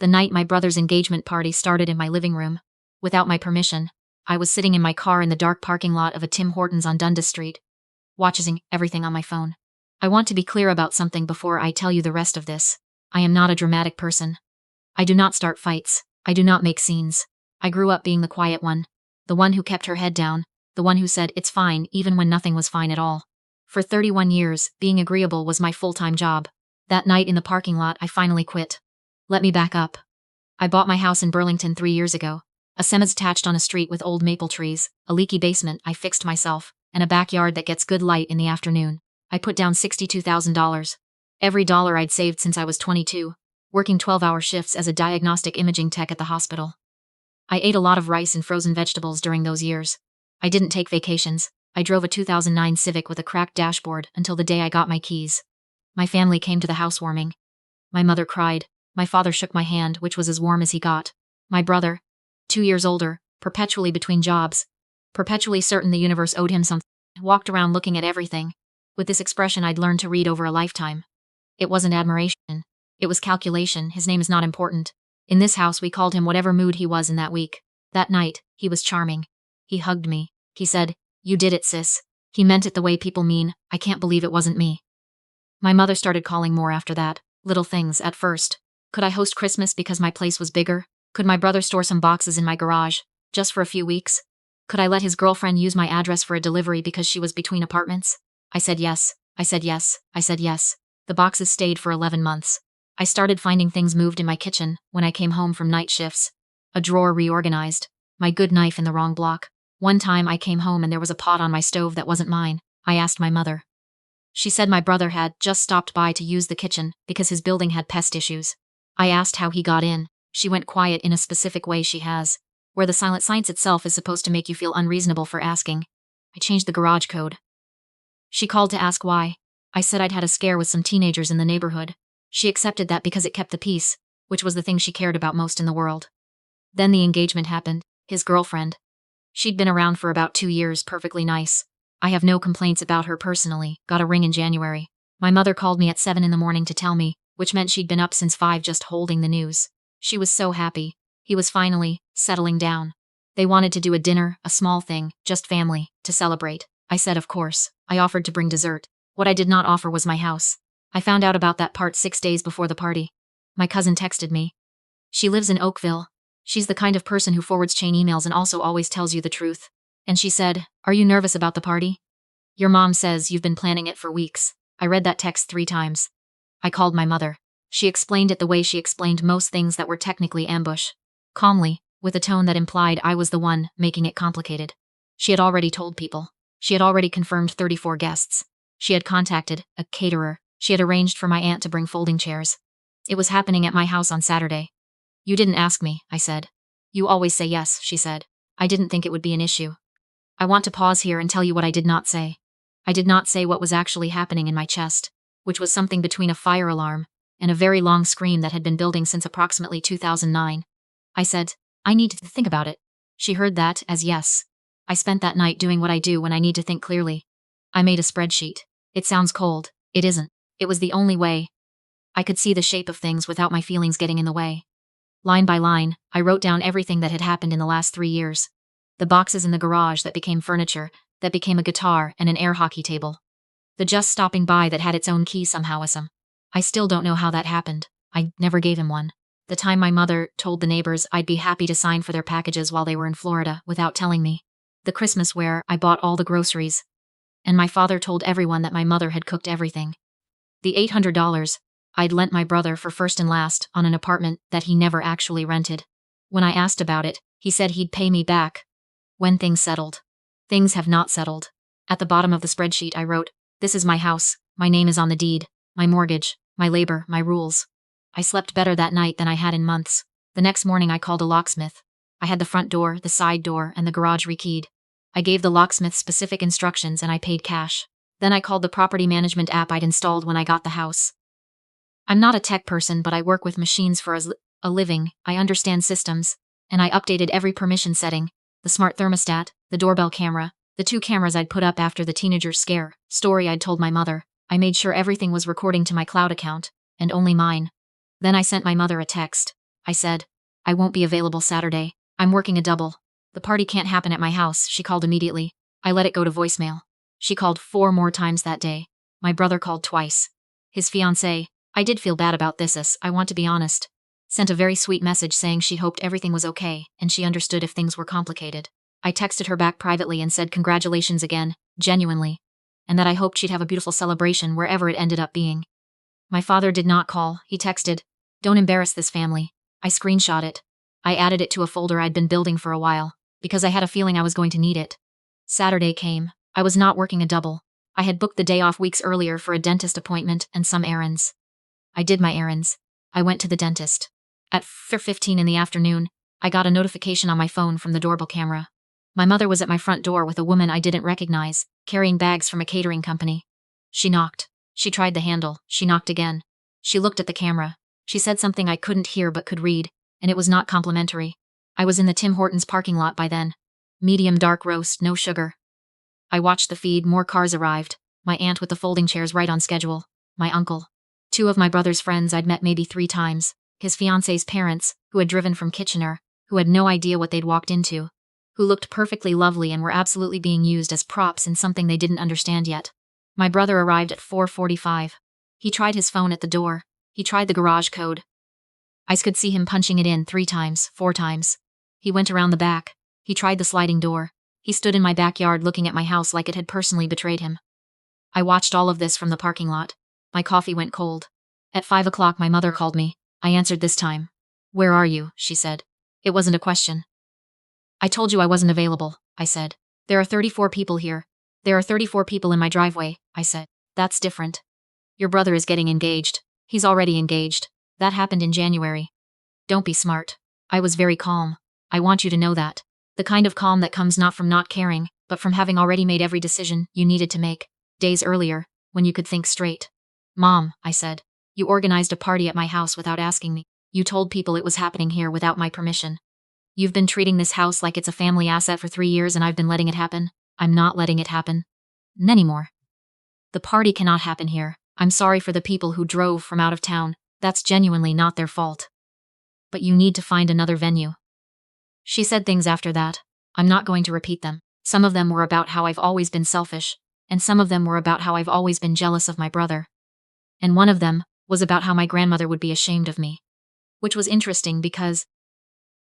The night my brother's engagement party started in my living room. Without my permission, I was sitting in my car in the dark parking lot of a Tim Hortons on Dundas Street, watching everything on my phone. I want to be clear about something before I tell you the rest of this. I am not a dramatic person. I do not start fights. I do not make scenes. I grew up being the quiet one, the one who kept her head down, the one who said it's fine even when nothing was fine at all. For 31 years, being agreeable was my full-time job. That night in the parking lot, I finally quit. Let me back up. I bought my house in Burlington 3 years ago. A semi-detached on a street with old maple trees, a leaky basement I fixed myself, and a backyard that gets good light in the afternoon. I put down $62,000. Every dollar I'd saved since I was 22, working 12-hour shifts as a diagnostic imaging tech at the hospital. I ate a lot of rice and frozen vegetables during those years. I didn't take vacations. I drove a 2009 Civic with a cracked dashboard until the day I got my keys. My family came to the housewarming. My mother cried. My father shook my hand, which was as warm as he got. My brother, 2 years older, perpetually between jobs, perpetually certain the universe owed him something, walked around looking at everything. With this expression I'd learned to read over a lifetime. It wasn't admiration. It was calculation. His name is not important. In this house we called him whatever mood he was in that week. That night, he was charming. He hugged me. He said, "You did it, sis." He meant it the way people mean, "I can't believe it wasn't me." My mother started calling more after that. Little things at first. Could I host Christmas because my place was bigger? Could my brother store some boxes in my garage, just for a few weeks? Could I let his girlfriend use my address for a delivery because she was between apartments? I said yes. I said yes. I said yes. The boxes stayed for 11 months. I started finding things moved in my kitchen when I came home from night shifts. A drawer reorganized. My good knife in the wrong block. One time I came home and there was a pot on my stove that wasn't mine. I asked my mother. She said my brother had just stopped by to use the kitchen because his building had pest issues. I asked how he got in. She went quiet in a specific way she has, where the silent science itself is supposed to make you feel unreasonable for asking. I changed the garage code. She called to ask why. I said I'd had a scare with some teenagers in the neighborhood. She accepted that because it kept the peace, which was the thing she cared about most in the world. Then the engagement happened. His girlfriend. She'd been around for about 2 years, perfectly nice. I have no complaints about her personally. Got a ring in January. My mother called me at 7 in the morning to tell me, which meant she'd been up since 5 just holding the news. She was so happy. He was finally settling down. They wanted to do a dinner, a small thing, just family, to celebrate. I said of course. I offered to bring dessert. What I did not offer was my house. I found out about that part 6 days before the party. My cousin texted me. She lives in Oakville. She's the kind of person who forwards chain emails and also always tells you the truth. And she said, "Are you nervous about the party? Your mom says you've been planning it for weeks." I read that text 3 times. I called my mother. She explained it the way she explained most things that were technically ambush. Calmly, with a tone that implied I was the one making it complicated. She had already told people. She had already confirmed 34 guests. She had contacted a caterer. She had arranged for my aunt to bring folding chairs. It was happening at my house on Saturday. "You didn't ask me," I said. "You always say yes," she said. I didn't think it would be an issue. I want to pause here and tell you what I did not say. I did not say what was actually happening in my chest, which was something between a fire alarm and a very long scream that had been building since approximately 2009. I said, "I need to think about it." She heard that as yes. I spent that night doing what I do when I need to think clearly. I made a spreadsheet. It sounds cold. It isn't. It was the only way. I could see the shape of things without my feelings getting in the way. Line by line, I wrote down everything that had happened in the last 3 years. The boxes in the garage that became furniture, that became a guitar and an air hockey table. The just stopping by that had its own key somehow. I still don't know how that happened. I never gave him one. The time my mother told the neighbors I'd be happy to sign for their packages while they were in Florida without telling me. The Christmas where I bought all the groceries. And my father told everyone that my mother had cooked everything. The $800 I'd lent my brother for first and last on an apartment that he never actually rented. When I asked about it, he said he'd pay me back when things settled. Things have not settled. At the bottom of the spreadsheet I wrote, "This is my house, my name is on the deed, my mortgage, my labor, my rules." I slept better that night than I had in months. The next morning I called a locksmith. I had the front door, the side door, and the garage rekeyed. I gave the locksmith specific instructions and I paid cash. Then I called the property management app I'd installed when I got the house. I'm not a tech person, but I work with machines for a living. I understand systems. And I updated every permission setting. The smart thermostat, the doorbell camera, the 2 cameras I'd put up after the teenager scare, story I'd told my mother. I made sure everything was recording to my cloud account, and only mine. Then I sent my mother a text. I said. I won't be available Saturday. I'm working a double. The party can't happen at my house, she called immediately. I let it go to voicemail. She called 4 more times that day. My brother called twice. His fiancée, I did feel bad about this, I want to be honest, sent a very sweet message saying she hoped everything was okay and she understood if things were complicated. I texted her back privately and said congratulations again, genuinely, and that I hoped she'd have a beautiful celebration wherever it ended up being. My father did not call. He texted, "Don't embarrass this family." I screenshot it. I added it to a folder I'd been building for a while, because I had a feeling I was going to need it. Saturday came. I was not working a double. I had booked the day off weeks earlier for a dentist appointment and some errands. I did my errands. I went to the dentist. At 4:15 in the afternoon, I got a notification on my phone from the doorbell camera. My mother was at my front door with a woman I didn't recognize, carrying bags from a catering company. She knocked. She tried the handle. She knocked again. She looked at the camera. She said something I couldn't hear but could read, and it was not complimentary. I was in the Tim Hortons parking lot by then. Medium dark roast, no sugar. I watched the feed. More cars arrived. My aunt with the folding chairs right on schedule. My uncle. 2 of my brother's friends I'd met maybe 3 times. His fiancée's parents, who had driven from Kitchener, who had no idea what they'd walked into, who looked perfectly lovely and were absolutely being used as props in something they didn't understand yet. My brother arrived at 4:45. He tried his phone at the door. He tried the garage code. I could see him punching it in 3 times, 4 times. He went around the back. He tried the sliding door. He stood in my backyard looking at my house like it had personally betrayed him. I watched all of this from the parking lot. My coffee went cold. At 5 o'clock my mother called me. I answered this time. "Where are you?" she said. It wasn't a question. "I told you I wasn't available," I said. "There are 34 people here." "There are 34 people in my driveway," I said. "That's different. Your brother is getting engaged. He's already engaged. That happened in January. Don't be smart." I was very calm. I want you to know that. The kind of calm that comes not from not caring, but from having already made every decision you needed to make, days earlier, when you could think straight. "Mom," I said, "you organized a party at my house without asking me. You told people it was happening here without my permission. You've been treating this house like it's a family asset for 3 years and I've been letting it happen. I'm not letting it happen. Anymore. The party cannot happen here. I'm sorry for the people who drove from out of town. That's genuinely not their fault. But you need to find another venue." She said things after that. I'm not going to repeat them. Some of them were about how I've always been selfish, and some of them were about how I've always been jealous of my brother. And one of them was about how my grandmother would be ashamed of me. Which was interesting because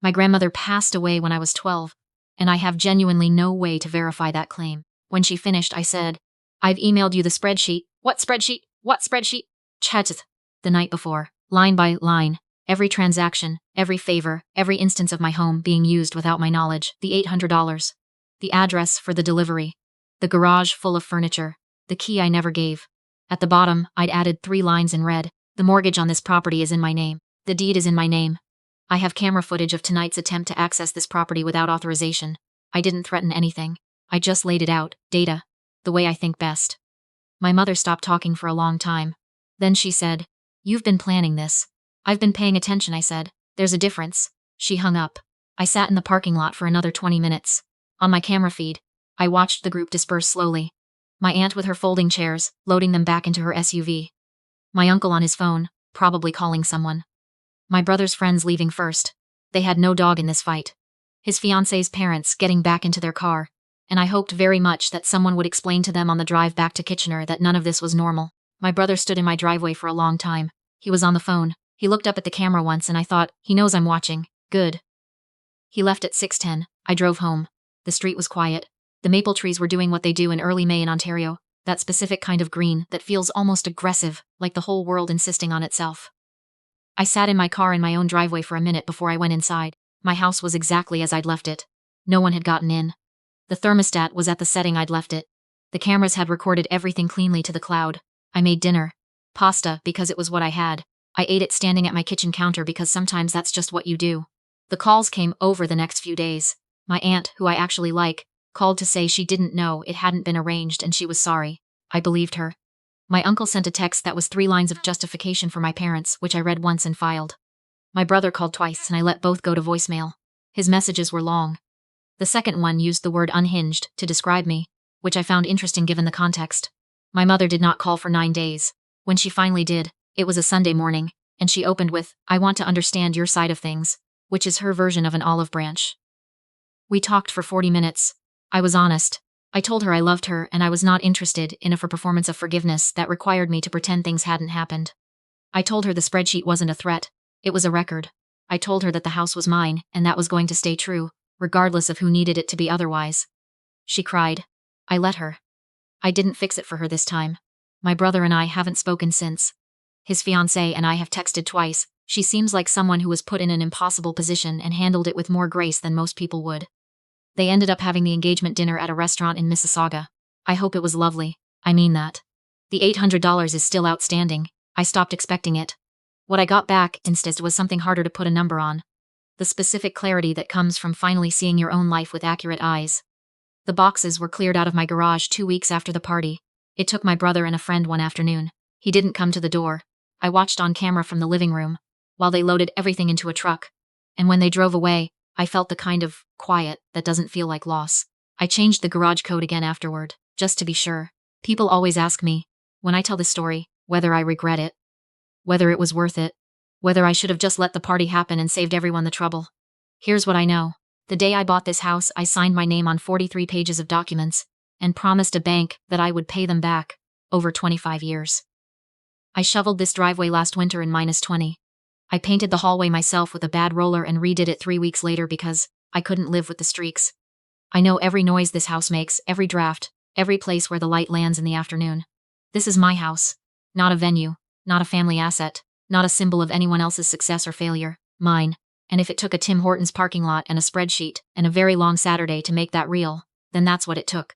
my grandmother passed away when I was 12, and I have genuinely no way to verify that claim. When she finished, I said, "I've emailed you the spreadsheet." "What spreadsheet? What spreadsheet?" Chatted. The night before, line by line, every transaction, every favor, every instance of my home being used without my knowledge, the $800, the address for the delivery, the garage full of furniture, the key I never gave. At the bottom, I'd added 3 lines in red. The mortgage on this property is in my name. The deed is in my name. I have camera footage of tonight's attempt to access this property without authorization. I didn't threaten anything. I just laid it out, data, the way I think best. My mother stopped talking for a long time. Then she said, "You've been planning this." "I've been paying attention," I said. "There's a difference." She hung up. I sat in the parking lot for another 20 minutes. On my camera feed, I watched the group disperse slowly. My aunt with her folding chairs, loading them back into her SUV. My uncle on his phone, probably calling someone. My brother's friends leaving first. They had no dog in this fight. His fiancée's parents getting back into their car. And I hoped very much that someone would explain to them on the drive back to Kitchener that none of this was normal. My brother stood in my driveway for a long time. He was on the phone. He looked up at the camera once and I thought, he knows I'm watching. Good. He left at 6:10. I drove home. The street was quiet. The maple trees were doing what they do in early May in Ontario, that specific kind of green that feels almost aggressive, like the whole world insisting on itself. I sat in my car in my own driveway for a minute before I went inside. My house was exactly as I'd left it. No one had gotten in. The thermostat was at the setting I'd left it. The cameras had recorded everything cleanly to the cloud. I made dinner. Pasta, because it was what I had. I ate it standing at my kitchen counter because sometimes that's just what you do. The calls came over the next few days. My aunt, who I actually like, called to say she didn't know it hadn't been arranged and she was sorry. I believed her. My uncle sent a text that was 3 lines of justification for my parents, which I read once and filed. My brother called twice and I let both go to voicemail. His messages were long. The second one used the word unhinged to describe me, which I found interesting given the context. My mother did not call for 9 days. When she finally did, it was a Sunday morning, and she opened with, "I want to understand your side of things," which is her version of an olive branch. We talked for 40 minutes. I was honest. I told her I loved her and I was not interested in a performance of forgiveness that required me to pretend things hadn't happened. I told her the spreadsheet wasn't a threat, it was a record. I told her that the house was mine and that was going to stay true, regardless of who needed it to be otherwise. She cried. I let her. I didn't fix it for her this time. My brother and I haven't spoken since. His fiancée and I have texted twice. She seems like someone who was put in an impossible position and handled it with more grace than most people would. They ended up having the engagement dinner at a restaurant in Mississauga. I hope it was lovely. I mean that. The $800 is still outstanding. I stopped expecting it. What I got back instead was something harder to put a number on. The specific clarity that comes from finally seeing your own life with accurate eyes. The boxes were cleared out of my garage 2 weeks after the party. It took my brother and a friend one afternoon. He didn't come to the door. I watched on camera from the living room, while they loaded everything into a truck. And when they drove away, I felt the kind of quiet that doesn't feel like loss. I changed the garage code again afterward, just to be sure. People always ask me, when I tell the story, whether I regret it, whether it was worth it, whether I should have just let the party happen and saved everyone the trouble. Here's what I know. The day I bought this house, I signed my name on 43 pages of documents and promised a bank that I would pay them back over 25 years. I shoveled this driveway last winter in -20. I painted the hallway myself with a bad roller and redid it 3 weeks later because I couldn't live with the streaks. I know every noise this house makes, every draft, every place where the light lands in the afternoon. This is my house, not a venue, not a family asset, not a symbol of anyone else's success or failure, mine. And if it took a Tim Hortons parking lot and a spreadsheet and a very long Saturday to make that real, then that's what it took.